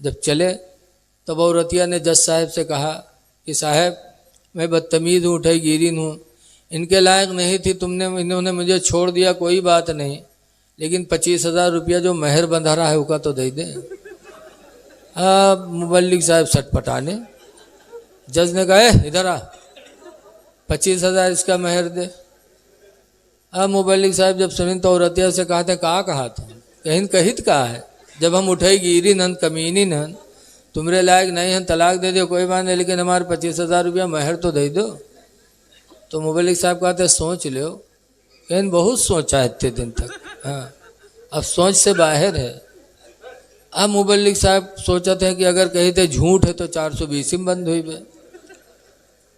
جب چلے تب عورتیہ نے جج صاحب سے کہا کہ صاحب میں بدتمیز ہوں، اٹھائی گیرین ہوں، ان کے لائق نہیں تھی، انہوں نے مجھے چھوڑ دیا، کوئی بات نہیں، لیکن 25,000 روپیہ جو مہر بندھا رہا ہے وہ کا تو دے دیں۔ مبلغ صاحب سٹ پٹانے، جج نے کہا ادھر آ، 25,000 اس کا مہر دے۔ مبلغ صاحب جب سنیں تو عورتیہ سے کہا تھا کہت کہا ہے، جب ہم اٹھائی گیری نن کمینی نن تمہارے لائق نہیں ہیں، طلاق دے دو کوئی بات نہیں، لیکن ہمارے 25,000 روپیہ مہر تو دے دو۔ تو مبلغ صاحب کہتے سوچ لو، کہیں بہت سوچا ہے اتنے دن تک، اب سوچ سے باہر ہے۔ اب مبلغ صاحب سوچتے ہیں کہ اگر کہتے جھوٹ ہے تو 420 میں بند ہوئی بے۔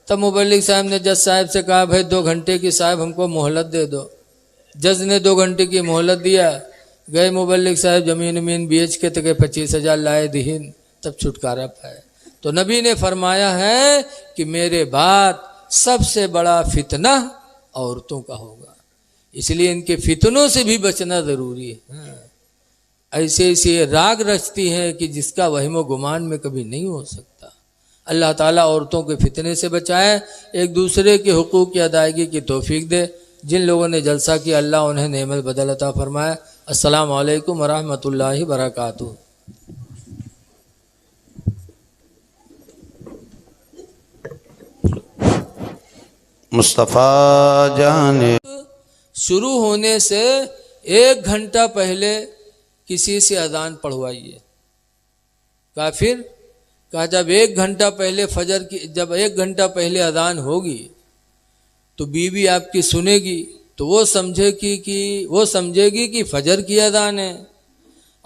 تب مبلغ صاحب نے جج صاحب سے کہا بھائی 2 گھنٹے کی صاحب ہم کو مہلت دے دو۔ جج نے 2 گھنٹے کی مہلت دیا، گئے مبلغ صاحب زمین بیچ کے تک 25,000 لائے دہین، تب چھٹکارا پائے۔ تو نبی نے فرمایا ہے کہ میرے بعد سب سے بڑا فتنہ عورتوں کا ہوگا، اس لیے ان کے فتنوں سے بھی بچنا ضروری ہے۔ ایسے راگ رچتی ہیں کہ جس کا وہم و گمان میں کبھی نہیں ہو سکتا۔ اللہ تعالیٰ عورتوں کے فتنے سے بچائے، ایک دوسرے کے حقوق کی ادائیگی کی توفیق دے۔ جن لوگوں نے جلسہ کیا اللہ انہیں نعمت بدل عطا فرمائے۔ السلام علیکم ورحمۃ اللہ وبرکاتہ۔ مصطفیٰ جان شروع ہونے سے 1 گھنٹہ پہلے کسی سے اذان پڑھوائیے۔ کافر کہا جب 1 گھنٹہ پہلے فجر کی، جب 1 گھنٹہ پہلے اذان ہوگی تو بیوی آپ کی سنے گی تو وہ سمجھے گی کہ فجر کی اذان ہے،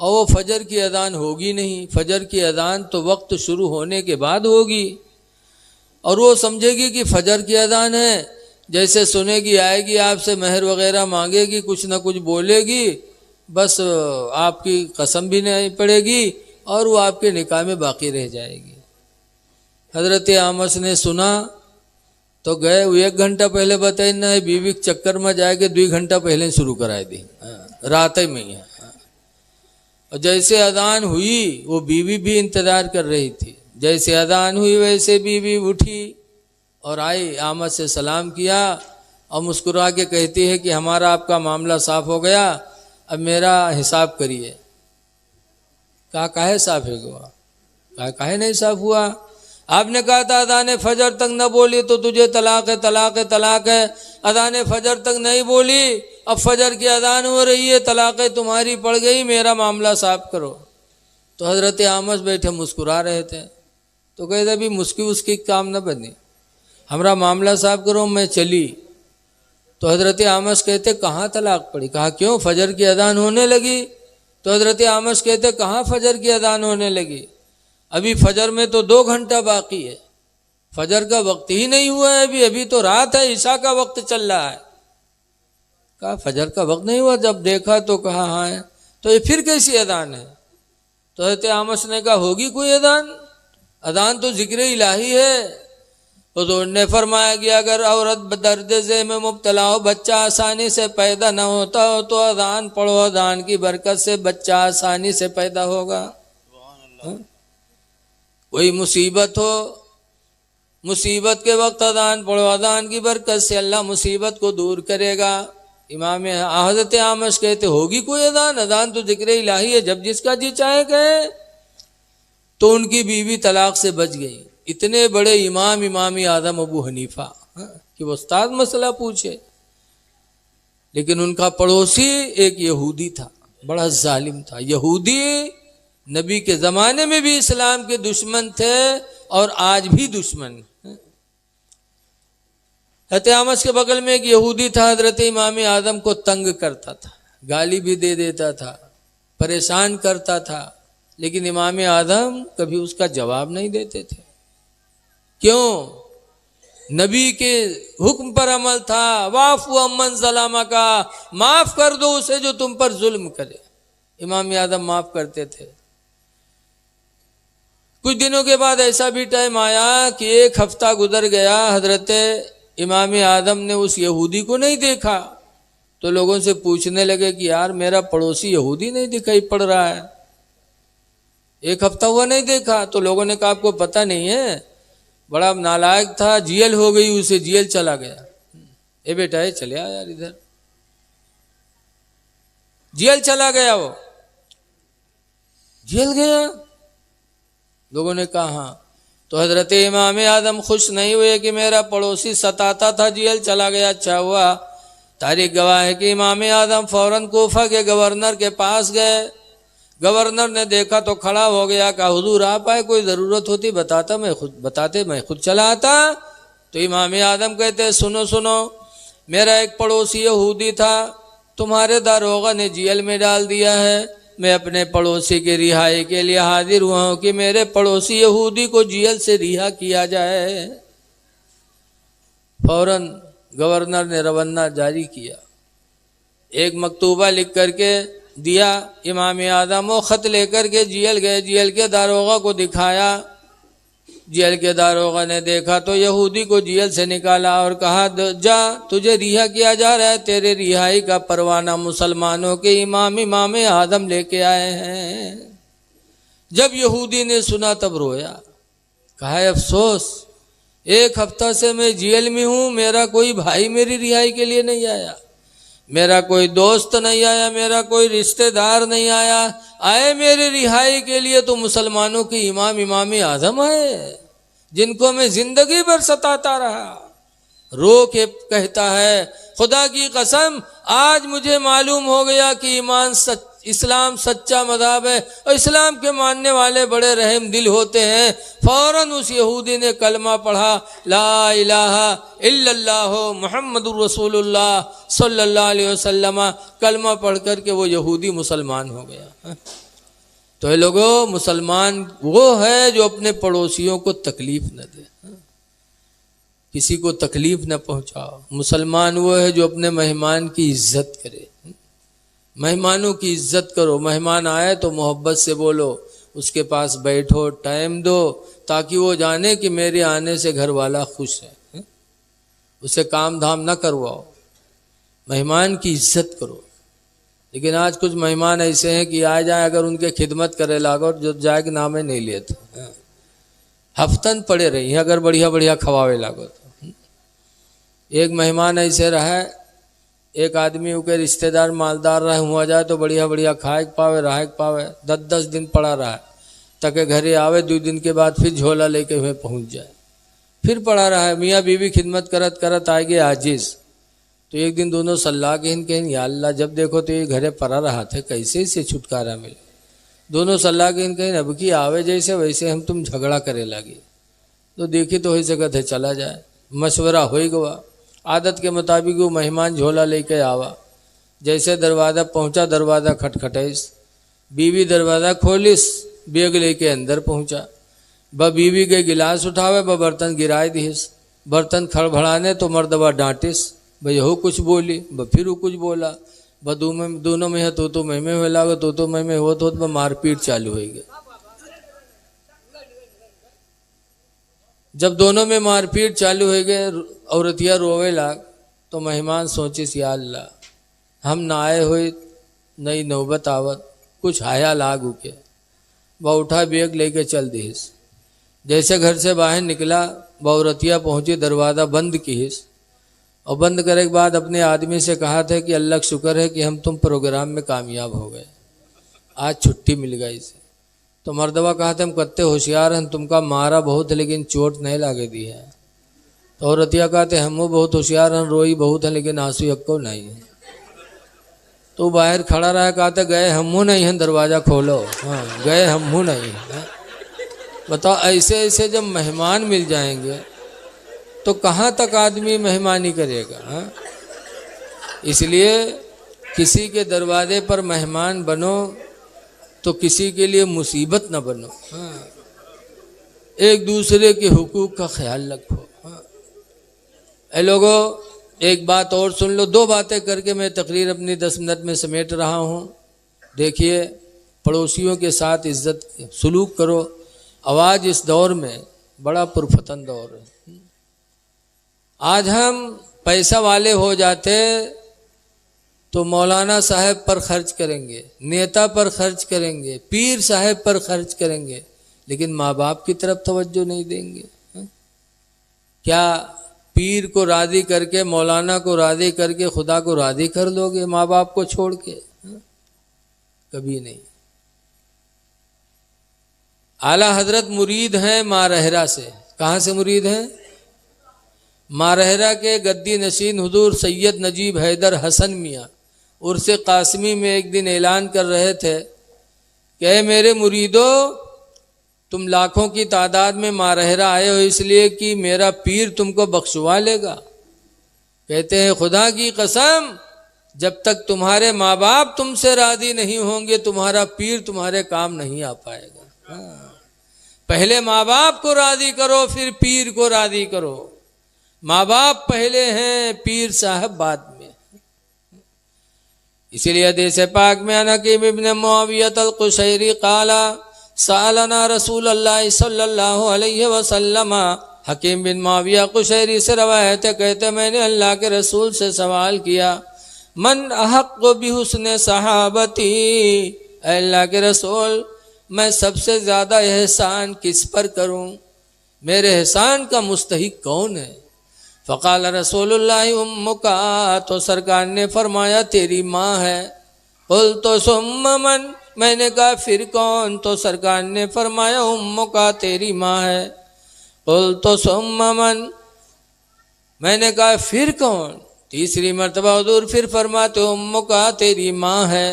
اور وہ فجر کی اذان ہوگی نہیں۔ فجر کی اذان تو وقت شروع ہونے کے بعد ہوگی، اور وہ سمجھے گی کہ فجر کی اذان ہے، جیسے سنے گی آئے گی آپ سے مہر وغیرہ مانگے گی، کچھ نہ کچھ بولے گی، بس آپ کی قسم بھی نہیں پڑے گی اور وہ آپ کے نکاح میں باقی رہ جائے گی۔ حضرت آمس نے سنا تو گئے، وہ 1 گھنٹہ پہلے بتائیں نہ بیوی چکر میں جائے کہ 2 گھنٹہ پہلے شروع کرائے دی، رات میں ہی ہے۔ اور جیسے اذان ہوئی وہ بیوی بھی انتظار کر رہی تھی، جیسے اذان ہوئی ویسے بیوی اٹھی اور آئی، آمد سے سلام کیا اور مسکرا کے کہتی ہے کہ ہمارا آپ کا معاملہ صاف ہو گیا، اب میرا حساب کریے۔ کہا کاہے صاف ہے گوا؟ کہا کاہے نہیں صاف ہوا؟ آپ نے کہا تھا اذان فجر تک نہ بولی تو تجھے طلاق ہے، طلاق ہے، طلاق ہے۔ اذان فجر تک نہیں بولی، اب فجر کی اذان ہو رہی ہے، طلاقیں تمہاری پڑ گئی، میرا معاملہ صاف کرو۔ تو حضرت آمس بیٹھے مسکرا رہے تھے، تو کہتے ابھی اس کی کام نہ بنے، ہمارا معاملہ صاف کرو، میں چلی۔ تو حضرت آمس کہتے کہاں طلاق پڑی؟ کہا کیوں؟ فجر کی اذان ہونے لگی۔ تو حضرت آمس کہتے کہاں فجر کی اذان ہونے لگی؟ ابھی فجر میں تو 2 گھنٹہ باقی ہے، فجر کا وقت ہی نہیں ہوا ہے، ابھی تو رات ہے، عشاء کا وقت چل رہا ہے۔ کہا فجر کا وقت نہیں ہوا؟ جب دیکھا تو کہا ہاں ہے۔ تو یہ پھر کیسی اذان ہے؟ تو حضرت آمس نے کہا ہوگی کوئی اذان؟ اذان تو ذکر الہی ہے۔ حضور نے فرمایا کہ اگر عورت درد ذہ میں مبتلا ہو، بچہ آسانی سے پیدا نہ ہوتا ہو تو اذان پڑھو، اذان کی برکت سے بچہ آسانی سے پیدا ہوگا۔ کوئی مصیبت ہو، مصیبت کے وقت اذان پڑھو، اذان کی برکت سے اللہ مصیبت کو دور کرے گا۔ امام حضرت آمش کہتے ہوگی کوئی اذان؟ اذان تو ذکر الہی ہے، جب جس کا جی چاہے کہے۔ تو ان کی بیوی طلاق سے بچ گئی۔ اتنے بڑے امام اعظم ابو حنیفہ کہ وہ استاد مسئلہ پوچھے، لیکن ان کا پڑوسی ایک یہودی تھا، بڑا ظالم تھا۔ یہودی نبی کے زمانے میں بھی اسلام کے دشمن تھے اور آج بھی دشمن۔ حضرت آمس کے بغل میں ایک یہودی تھا، حضرت امام اعظم کو تنگ کرتا تھا، گالی بھی دے دیتا تھا، پریشان کرتا تھا، لیکن امام اعظم کبھی اس کا جواب نہیں دیتے تھے۔ کیوں؟ نبی کے حکم پر عمل تھا، واعفو عمن ظلمک کا، معاف کر دو اسے جو تم پر ظلم کرے۔ امام اعظم معاف کرتے تھے۔ کچھ دنوں کے بعد ایسا بھی ٹائم آیا کہ 1 ہفتہ گزر گیا، حضرت امام اعظم نے اس یہودی کو نہیں دیکھا، تو لوگوں سے پوچھنے لگے کہ یار میرا پڑوسی یہودی نہیں دکھائی پڑ رہا ہے۔ ایک ہفتہ ہوا نہیں دیکھا تو لوگوں نے کہا آپ کو پتہ نہیں ہے، بڑا نالائق تھا، جیل ہو گئی اسے، جیل چلا گیا۔ اے بیٹا اے چلے آ یار ادھر، جیل چلا گیا، وہ جیل گیا۔ لوگوں نے کہا ہاں، تو حضرت امام اعظم خوش نہیں ہوئے کہ میرا پڑوسی ستاتا تھا جیل چلا گیا، اچھا ہوا۔ تاریخ گواہ ہے کہ امام اعظم فوراً کوفہ کے گورنر کے پاس گئے۔ گورنر نے دیکھا تو کھڑا ہو گیا، کہا حضور آپ آئے، کوئی ضرورت ہوتی بتاتے میں خود چلا آتا۔ تو امام اعظم کہتے سنو سنو، میرا ایک پڑوسی یہودی تھا، تمہارے داروغہ نے جیل میں ڈال دیا ہے، میں اپنے پڑوسی کی رہائی کے لیے حاضر ہوا ہوں کہ میرے پڑوسی یہودی کو جیل سے رہا کیا جائے۔ فوراً گورنر نے روانہ جاری کیا، ایک مکتوبہ لکھ کر کے دیا امام اعظم، وہ خط لے کر کے جیل گئے، جیل کے داروغہ کو دکھایا۔ جیل کے داروغہ نے دیکھا تو یہودی کو جیل سے نکالا اور کہا جا تجھے رہا کیا جا رہا ہے، تیرے رہائی کا پروانہ مسلمانوں کے امام اعظم لے کے آئے ہیں۔ جب یہودی نے سنا تب رویا، کہا افسوس، ایک ہفتہ سے میں جیل میں ہوں، میرا کوئی بھائی میری رہائی کے لیے نہیں آیا، میرا کوئی دوست نہیں آیا، میرا کوئی رشتہ دار نہیں آیا، آئے میرے رہائی کے لیے تو مسلمانوں کی امام اعظم آئے جن کو میں زندگی بھر ستاتا رہا۔ رو کے کہتا ہے خدا کی قسم، آج مجھے معلوم ہو گیا کہ اسلام سچا مذہب ہے اور اسلام کے ماننے والے بڑے رحم دل ہوتے ہیں۔ فوراً اس یہودی نے کلمہ پڑھا، لا الہ الا اللہ محمد الرسول اللہ صلی اللہ علیہ وسلم، کلمہ پڑھ کر کے وہ یہودی مسلمان ہو گیا۔ تو اے لوگوں، مسلمان وہ ہے جو اپنے پڑوسیوں کو تکلیف نہ دے، کسی کو تکلیف نہ پہنچاؤ۔ مسلمان وہ ہے جو اپنے مہمان کی عزت کرے، مہمانوں کی عزت کرو، مہمان آئے تو محبت سے بولو، اس کے پاس بیٹھو، ٹائم دو، تاکہ وہ جانے کہ میرے آنے سے گھر والا خوش ہے، اسے کام دھام نہ کرواؤ، مہمان کی عزت کرو۔ لیکن آج کچھ مہمان ایسے ہیں کہ آ جائیں، اگر ان کے خدمت کرے لاگو جو جائے کہ نامے نہیں لیتے، ہفتن پڑے رہی ہیں اگر بڑھیا بڑھیا کھواوے لاگو تو۔ ایک مہمان ایسے رہا، ایک آدمی کے رشتہ دار مالدار رہے ہوا جائے تو بڑھیا بڑھیا کھائے پاوے رہے پاوے، 10 دن پڑا رہا تاکہ گھر آوے، 2 دن کے بعد پھر جھولا لے کے ہوئے پہنچ جائے، پھر پڑا رہا ہے۔ میاں بیوی خدمت کرت کرت آئے گے عاجز، تو ایک دن دونوں صلاح کہیں یا اللہ جب دیکھو تو یہ گھرے پڑا رہا تھے، کیسے اسے چھٹکارا ملے؟ دونوں صلاح کہیں اب کی آوے جیسے ویسے ہم تم جھگڑا کرے لگے، تو دیکھی تو ہی جگہ ہے چلا جائے، مشورہ ہوئی گوا۔ عادت کے مطابق وہ مہمان جھولا لے کے آوا، جیسے دروازہ پہنچا دروازہ کھٹکھٹائس، بیوی دروازہ کھولس، بیگ لے کے اندر پہنچا، بیوی کے گلاس اٹھاوے، برتن گرائے دیس، برتن کھڑبڑانے تو مردبہ ڈانٹس، بھئی ہو کچھ بولی، پھر وہ کچھ بولا، دونوں میں ہے تو میں ہوئے لاگو، تو میں ہو تو مار پیٹ چالو ہوئی گئی۔ جب دونوں میں مار پیٹ چالو ہوئی گئے، عورتیا روے لاگ، تو مہمان سوچیس یا اللہ ہم نہ آئے ہوئے، نئی نوبت آوت، کچھ حیا لاگو کے، وہ اٹھا بیگ لے کے چل دیس۔ جیسے گھر سے باہر نکلا، وہ عورتیا پہنچی، دروازہ بند کیس، اور بند کرنے کے بعد اپنے آدمی سے کہا تھا کہ اللہ کا شکر ہے کہ ہم تم پروگرام میں کامیاب ہو گئے، آج چھٹی مل گئی اسے۔ تو مردبہ کہا تھا ہم کتے ہوشیار ہیں، تم کا مارا بہت ہے لیکن چوٹ نہیں لاگے دی ہے۔ تو عورتیا کہتے ہم وہ بہت ہوشیار ہیں، روئی بہت ہے لیکن آنسو یکو نہیں ہے۔ تو باہر کھڑا رہا، کہتے گئے ہموں نہیں ہیں، دروازہ کھولو، ہاں گئے ہموں نہیں ہیں۔ بتاؤ ایسے ایسے جب مہمان مل جائیں گے تو کہاں تک آدمی مہمانی کرے گا؟ اس لیے کسی کے دروازے پر مہمان بنو تو کسی کے لیے مصیبت نہ بنو، ایک دوسرے کے حقوق کا خیال رکھو۔ اے لوگو ایک بات اور سن لو، 2 باتیں کر کے میں تقریر اپنی 10 منٹ میں سمیٹ رہا ہوں۔ دیکھیے، پڑوسیوں کے ساتھ عزت سلوک کرو۔ آواز اس دور میں بڑا پرفتن دور ہے۔ آج ہم پیسہ والے ہو جاتے تو مولانا صاحب پر خرچ کریں گے، نیتا پر خرچ کریں گے، پیر صاحب پر خرچ کریں گے، لیکن ماں باپ کی طرف توجہ نہیں دیں گے۔ کیا پیر کو راضی کر کے، مولانا کو راضی کر کے خدا کو راضی کر دو گے ماں باپ کو چھوڑ کے؟ کبھی نہیں۔ اعلی حضرت مرید ہیں مارہرہ سے۔ کہاں سے مرید ہیں؟ مارہرہ کے گدی نشین حضور سید نجیب حیدر حسن میاں عرس قاسمی میں ایک دن اعلان کر رہے تھے کہ اے میرے مریدو، تم لاکھوں کی تعداد میں مارہرہ آئے ہو اس لیے کہ میرا پیر تم کو بخشوا لے گا۔ کہتے ہیں خدا کی قسم، جب تک تمہارے ماں باپ تم سے راضی نہیں ہوں گے تمہارا پیر تمہارے کام نہیں آ پائے گا۔ پہلے ماں باپ کو راضی کرو، پھر پیر کو راضی کرو۔ ماں باپ پہلے ہیں، پیر صاحب بعد میں۔ اسی لیے حدیث پاک میں عن حکیم ابن معاویہ القشیری قال سألنا رسول اللہ صلی اللہ علیہ وسلم۔ حکیم بن معاویہ قشیری سے روایت ہے، کہتے میں نے اللہ کے رسول سے سوال کیا، من احق بحسن صحابتی، اے اللہ کے رسول میں سب سے زیادہ احسان کس پر کروں؟ میرے احسان کا مستحق کون ہے؟ فقال رسول اللہ امک، تو سرکار نے فرمایا تیری ماں ہے۔ قلت ثم من، میں نے کہا پھر کون؟ تو سرکار نے فرمایا امک، تیری ماں ہے۔ قلت ثم من، میں نے کہا پھر کون؟ تیسری مرتبہ حضور پھر فرماتے امک، تیری ماں ہے۔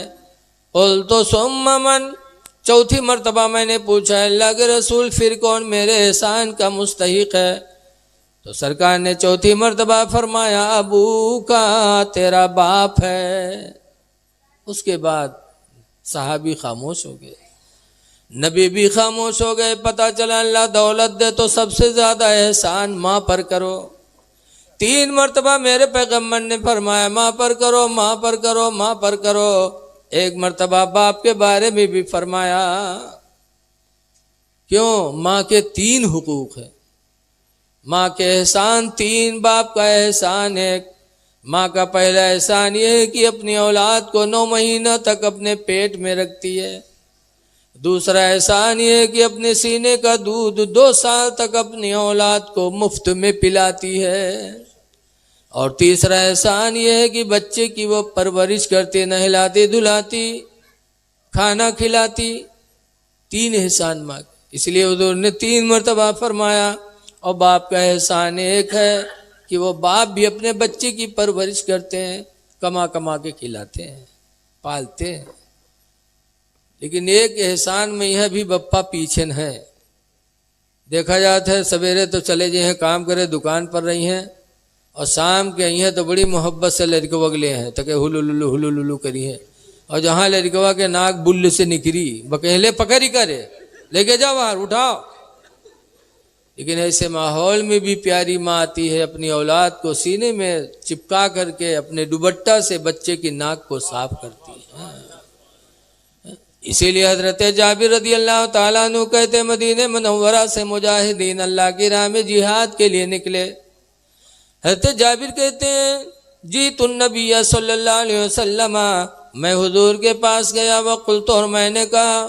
قلت ثم من، چوتھی مرتبہ میں نے پوچھا اللہ کے رسول پھر کون میرے احسان کا مستحق ہے؟ تو سرکار نے چوتھی مرتبہ فرمایا ابو کا، تیرا باپ ہے۔ اس کے بعد صحابی خاموش ہو گئے، نبی بھی خاموش ہو گئے۔ پتہ چلا اللہ دولت دے تو سب سے زیادہ احسان ماں پر کرو۔ 3 مرتبہ میرے پیغمبر نے فرمایا ماں پر کرو، ماں پر کرو، ماں پر کرو۔ 1 مرتبہ باپ کے بارے میں بھی فرمایا۔ کیوں؟ ماں کے 3 حقوق ہیں۔ ماں کے احسان 3، باپ کا احسان 1۔ ماں کا پہلا احسان یہ ہے کہ اپنی اولاد کو 9 مہینہ تک اپنے پیٹ میں رکھتی ہے۔ دوسرا احسان یہ ہے کہ اپنے سینے کا دودھ 2 سال تک اپنی اولاد کو مفت میں پلاتی ہے۔ اور تیسرا احسان یہ ہے کہ بچے کی وہ پرورش کرتی، نہلاتی دھلاتی، کھانا کھلاتی۔ 3 احسان ماں کے، اس لیے حضور نے 3 مرتبہ فرمایا۔ اور باپ کا احسان 1 ہے کہ وہ باپ بھی اپنے بچے کی پرورش کرتے ہیں، کما کما کے کھلاتے ہیں، پالتے ہیں۔ لیکن ایک احسان میں یہ بھی بپا پیچھے ہے۔ دیکھا جاتا ہے سویرے تو چلے جائیں کام کرے، دکان پر رہی ہیں، اور شام کے آئی ہیں تو بڑی محبت سے لڑکوا گلے ہیں تاکہ ہلو للو کری ہیں، اور جہاں لڑکوا کے ناک بل سے نکری بکہلے پکڑی کرے، لے کے جاؤ باہر اٹھاؤ۔ لیکن ایسے ماحول میں بھی پیاری ماں آتی ہے، اپنی اولاد کو سینے میں چپکا کر کے اپنے دوپٹہ سے بچے کی ناک کو صاف کرتی ہے۔ اسی لیے حضرت جابر رضی اللہ تعالیٰ عنہ کہتے مدینہ منورہ سے مجاہدین اللہ کی راہ میں جہاد کے لیے نکلے۔ حضرت جابر کہتے ہیں جیت النبی صلی اللہ علیہ وسلم، میں حضور کے پاس گیا، وقلت، اور میں نے کہا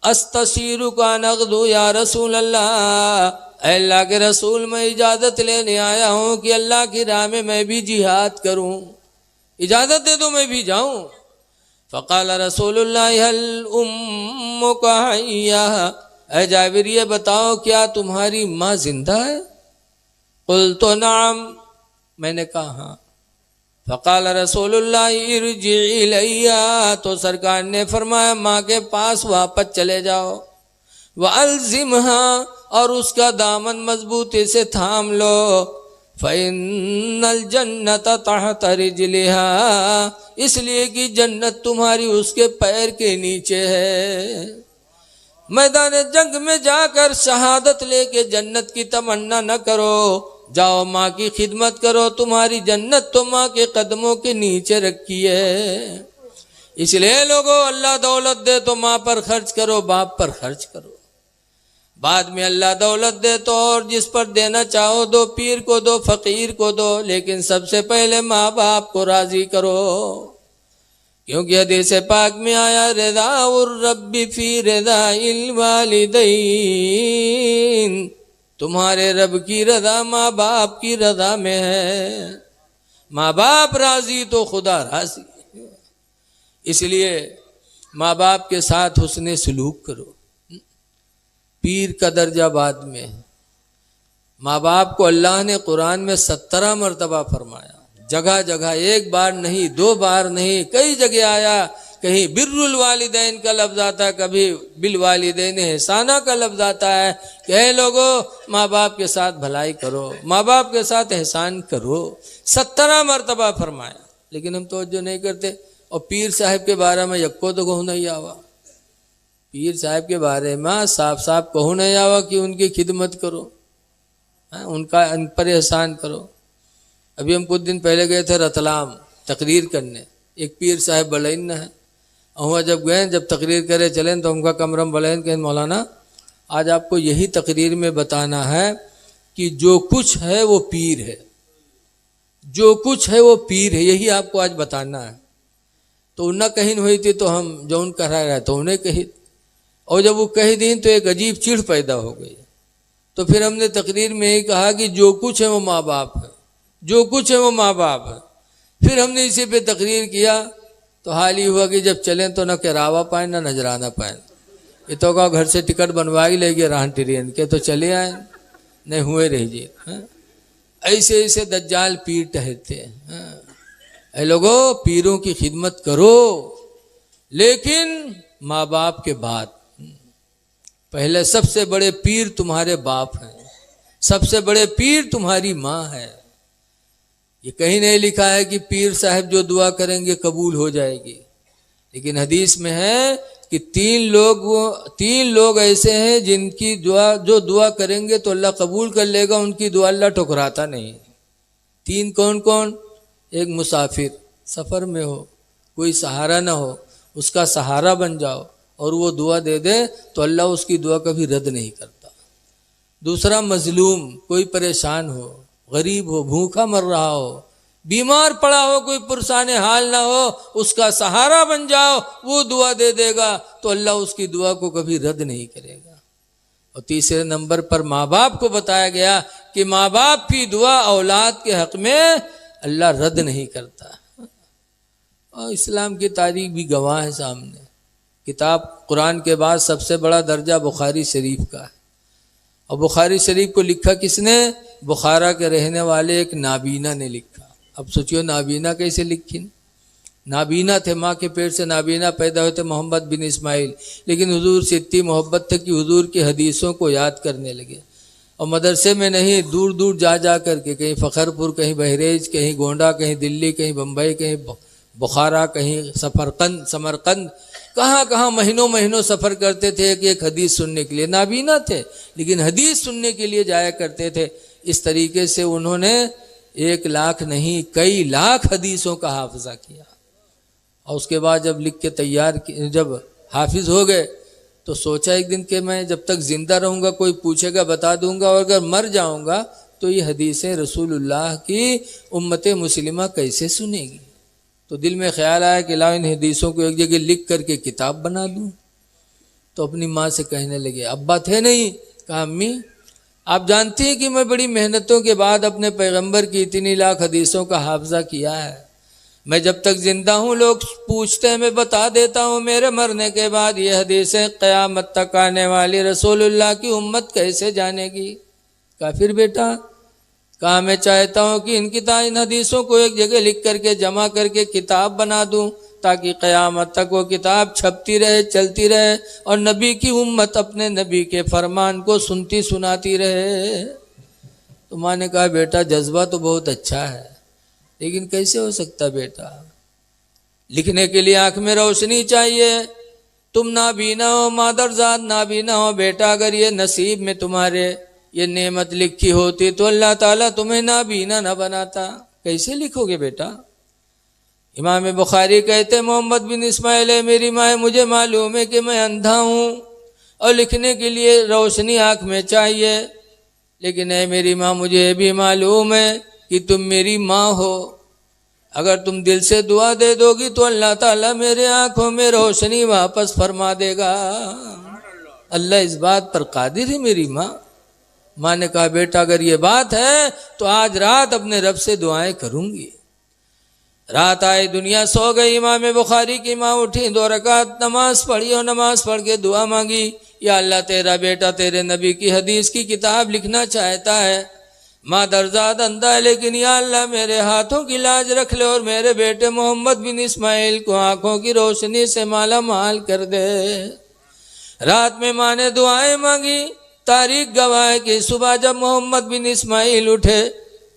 استشیرک ان اغدو یا رسول اللہ، اے اللہ کے رسول میں اجازت لینے آیا ہوں کہ اللہ کی راہ میں بھی جہاد کروں، اجازت دے دو میں بھی جاؤں۔ فقال رسول اللہ هل امک حیہ، اے جابر یہ بتاؤ کیا تمہاری ماں زندہ ہے؟ قلت نعم، میں نے کہا ہاں۔ فقال رسول اللہ ارجع الیہ، تو سرکار نے فرمایا ماں کے پاس واپس چلے جاؤ، وَأَلْزِمْهَا، اور اس کا دامن مضبوطی سے تھام لو، فَإِنَّ الْجَنَّةَ تَحْتَ رِجْلِهَا، اس لیے کہ جنت تمہاری اس کے پیر کے نیچے ہے۔ میدان جنگ میں جا کر شہادت لے کے جنت کی تمنا نہ کرو، جاؤ ماں کی خدمت کرو، تمہاری جنت تو ماں کے قدموں کے نیچے رکھی ہے۔ اس لیے لوگوں اللہ دولت دے تو ماں پر خرچ کرو، باپ پر خرچ کرو، بعد میں اللہ دولت دے تو اور جس پر دینا چاہو دو، پیر کو دو، فقیر کو دو، لیکن سب سے پہلے ماں باپ کو راضی کرو۔ کیونکہ حدیث پاک میں آیا رضا الرب فی رضا الوالدین، تمہارے رب کی رضا ماں باپ کی رضا میں ہے، ماں باپ راضی تو خدا راضی، اس لیے ماں باپ کے ساتھ حسن سلوک کرو۔ پیر کا درجہ بعد میں، ماں باپ کو اللہ نے قرآن میں 17 مرتبہ فرمایا، جگہ جگہ، ایک بار نہیں، 2 بار نہیں، کئی جگہ آیا، کہیں بر الوالدین کا لفظ آتا ہے، کبھی بالوالدین احسانہ کا لفظ آتا ہے کہ اے لوگو ماں باپ کے ساتھ بھلائی کرو، ماں باپ کے ساتھ احسان کرو، 17 مرتبہ فرمایا، لیکن ہم توجہ نہیں کرتے۔ اور پیر صاحب کے بارے میں یکو تو کہوں نہیں آوا، پیر صاحب کے بارے میں صاف صاف کہوں نہیں آوا کہ ان کی خدمت کرو، ان پر احسان کرو۔ ابھی ہم کچھ دن پہلے گئے تھے رتلام تقریر کرنے، ایک پیر صاحب بلین ہے، وہاں جب گئے، جب تقریر کرے چلیں تو ان کا کمرم بلین کہ مولانا آج آپ کو یہی تقریر میں بتانا ہے کہ جو کچھ ہے وہ پیر ہے، جو کچھ ہے وہ پیر ہے، یہی آپ کو آج بتانا ہے۔ تو انہیں کہیں ہوئی تھی تو ہم جو ان کہہ رہا ہے تو انہیں کہی، اور جب وہ کہہ دیں تو ایک عجیب چڑ پیدا ہو گئی۔ تو پھر ہم نے تقریر میں یہی کہا کہ جو کچھ ہے وہ ماں باپ ہے، جو کچھ ہے وہ ماں باپ ہے۔ پھر ہم نے اسی پہ تقریر کیا تو حال ہی ہوا کہ جب چلیں تو نہ کراوا پائیں نہ نذرانہ پائیں، یہ تو کہا گھر سے ٹکٹ بنوا ہی لے گئے راہن ٹرین کے تو چلے آئیں، نہیں ہوئے رہیے۔ ایسے ایسے دجال پیر ٹہرتے ہیں۔ اے لوگو پیروں کی خدمت کرو، لیکن ماں باپ کے بعد، پہلے سب سے بڑے پیر تمہارے باپ ہیں، سب سے بڑے پیر تمہاری ماں ہے۔ یہ کہیں نہیں لکھا ہے کہ پیر صاحب جو دعا کریں گے قبول ہو جائے گی، لیکن حدیث میں ہے کہ 3 لوگ ایسے ہیں جن کی دعا، جو دعا کریں گے تو اللہ قبول کر لے گا، ان کی دعا اللہ ٹھکراتا نہیں۔ 3 کون کون؟ ایک مسافر، سفر میں ہو، کوئی سہارا نہ ہو، اس کا سہارا بن جاؤ اور وہ دعا دے دے تو اللہ اس کی دعا کبھی رد نہیں کرتا۔ دوسرا مظلوم، کوئی پریشان ہو، غریب ہو، بھوکا مر رہا ہو، بیمار پڑا ہو، کوئی پرسان حال نہ ہو، اس کا سہارا بن جاؤ، وہ دعا دے دے گا تو اللہ اس کی دعا کو کبھی رد نہیں کرے گا۔ اور تیسرے نمبر پر ماں باپ کو بتایا گیا کہ ماں باپ کی دعا اولاد کے حق میں اللہ رد نہیں کرتا۔ اور اسلام کی تاریخ بھی گواہ ہے سامنے، کتاب قرآن کے بعد سب سے بڑا درجہ بخاری شریف کا ہے، اور بخاری شریف کو لکھا کس نے؟ بخارا کے رہنے والے ایک نابینا نے لکھا۔ اب سوچیو نابینا کیسے لکھی؟ نابینا تھے، ماں کے پیٹ سے نابینا پیدا ہوئے تھے محمد بن اسماعیل، لیکن حضور سے اتنی محبت تھی کہ حضور کی حدیثوں کو یاد کرنے لگے، اور مدرسے میں نہیں، دور دور جا جا کر کے، کہیں فخرپور، کہیں بہریج، کہیں گونڈا، کہیں دلی، کہیں بمبئی، کہیں بخارا، کہیں سمرقند، کہاں کہاں مہینوں مہینوں سفر کرتے تھے ایک حدیث سننے کے لیے۔ نابینا تھے لیکن حدیث سننے کے لیے جایا کرتے تھے۔ اس طریقے سے انہوں نے 1 لاکھ نہیں کئی لاکھ حدیثوں کا حافظہ کیا، اور اس کے بعد جب لکھ کے تیار، جب حافظ ہو گئے تو سوچا ایک دن کہ میں جب تک زندہ رہوں گا کوئی پوچھے گا بتا دوں گا، اور اگر مر جاؤں گا تو یہ حدیثیں رسول اللہ کی امت مسلمہ کیسے سنے گی؟ تو دل میں خیال آیا کہ لاؤ ان حدیثوں کو ایک جگہ لکھ کر کے کتاب بنا دوں۔ تو اپنی ماں سے کہنے لگے، ابا تھے نہیں، کہا امی آپ جانتی ہیں کہ میں بڑی محنتوں کے بعد اپنے پیغمبر کی اتنی لاکھ حدیثوں کا حافظہ کیا ہے، میں جب تک زندہ ہوں لوگ پوچھتے ہیں میں بتا دیتا ہوں، میرے مرنے کے بعد یہ حدیثیں قیامت تک آنے والی رسول اللہ کی امت کیسے جانے گی؟ کہا پھر بیٹا، کہا میں چاہتا ہوں کہ ان حدیثوں کو ایک جگہ لکھ کر کے جمع کر کے کتاب بنا دوں تاکہ قیامت تک وہ کتاب چھپتی رہے، چلتی رہے، اور نبی کی امت اپنے نبی کے فرمان کو سنتی سناتی رہے۔ تو ماں نے کہا بیٹا جذبہ تو بہت اچھا ہے، لیکن کیسے ہو سکتا بیٹا؟ لکھنے کے لیے آنکھ میں روشنی چاہیے، تم نابینا ہو، مادرزاد نابینا ہو، بیٹا اگر یہ نصیب میں تمہارے یہ نعمت لکھی ہوتی تو اللہ تعالیٰ تمہیں نابینا نہ بناتا، کیسے لکھو گے بیٹا؟ امام بخاری کہتے محمد بن اسماعیل ہے میری ماں، مجھے معلوم ہے کہ میں اندھا ہوں اور لکھنے کے لیے روشنی آنکھ میں چاہیے، لیکن اے میری ماں مجھے بھی معلوم ہے کہ تم میری ماں ہو، اگر تم دل سے دعا دے دو گی تو اللہ تعالیٰ میرے آنکھوں میں روشنی واپس فرما دے گا۔ اللہ اس بات پر قادر ہے میری ماں۔ ماں نے کہا بیٹا اگر یہ بات ہے تو آج رات اپنے رب سے دعائیں کروں گی۔ رات آئی، دنیا سو گئی، امام بخاری کی ماں اٹھی، 2 رکعت نماز پڑھی اور نماز پڑھ کے دعا مانگی، یا اللہ تیرا بیٹا تیرے نبی کی حدیث کی کتاب لکھنا چاہتا ہے، ماں درزاد اندھا ہے، لیکن یا اللہ میرے ہاتھوں کی لاج رکھ لے اور میرے بیٹے محمد بن اسماعیل کو آنکھوں کی روشنی سے مالا مال کر دے۔ رات میں ماں نے دعائیں مانگی۔ تاریخ گواہ ہے کہ صبح جب محمد بن اسماعیل اٹھے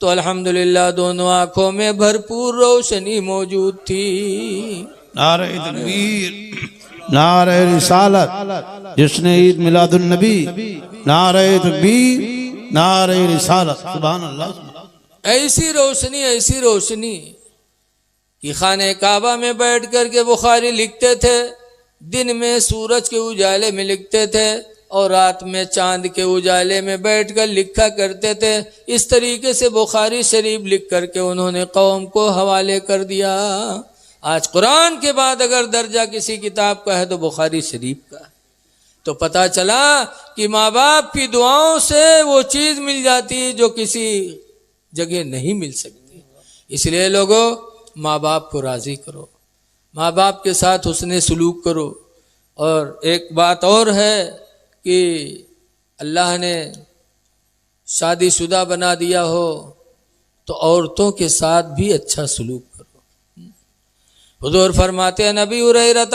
تو الحمدللہ دونوں آنکھوں میں بھرپور روشنی موجود تھی۔ نعرہ تکبیر، نعرہ رسالت، جشن عید میلاد النبی، نعرہ تکبیر، نعرہ رسالت، سبحان اللہ۔ ایسی روشنی کہ خانہ کعبہ میں بیٹھ کر کے بخاری لکھتے تھے، دن میں سورج کے اجالے میں لکھتے تھے اور رات میں چاند کے اجالے میں بیٹھ کر لکھا کرتے تھے۔ اس طریقے سے بخاری شریف لکھ کر کے انہوں نے قوم کو حوالے کر دیا۔ آج قرآن کے بعد اگر درجہ کسی کتاب کا ہے تو بخاری شریف کا ہے۔ تو پتہ چلا کہ ماں باپ کی دعاؤں سے وہ چیز مل جاتی ہے جو کسی جگہ نہیں مل سکتی۔ اس لیے لوگوں، ماں باپ کو راضی کرو، ماں باپ کے ساتھ حسن سلوک کرو۔ اور ایک بات اور ہے کہ اللہ نے شادی شدہ بنا دیا ہو تو عورتوں کے ساتھ بھی اچھا سلوک کرو۔ حضور فرماتے ہیں نبی ہریرہ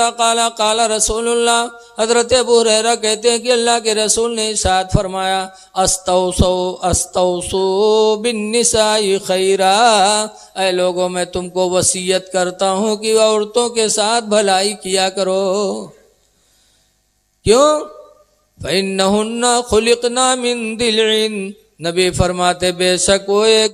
قال رسول اللہ، حضرت ابو ہریرہ کہتے ہیں کہ اللہ کے رسول نے ارشاد فرمایا استوصوا بالنساء خیرا، اے لوگوں میں تم کو وصیت کرتا ہوں کہ عورتوں کے ساتھ بھلائی کیا کرو۔ کیوں؟ فَإِنَّهُنَّ خُلِقْنَا مِن ضِلْعٍ، نبی فرماتے بے شک وہ ایک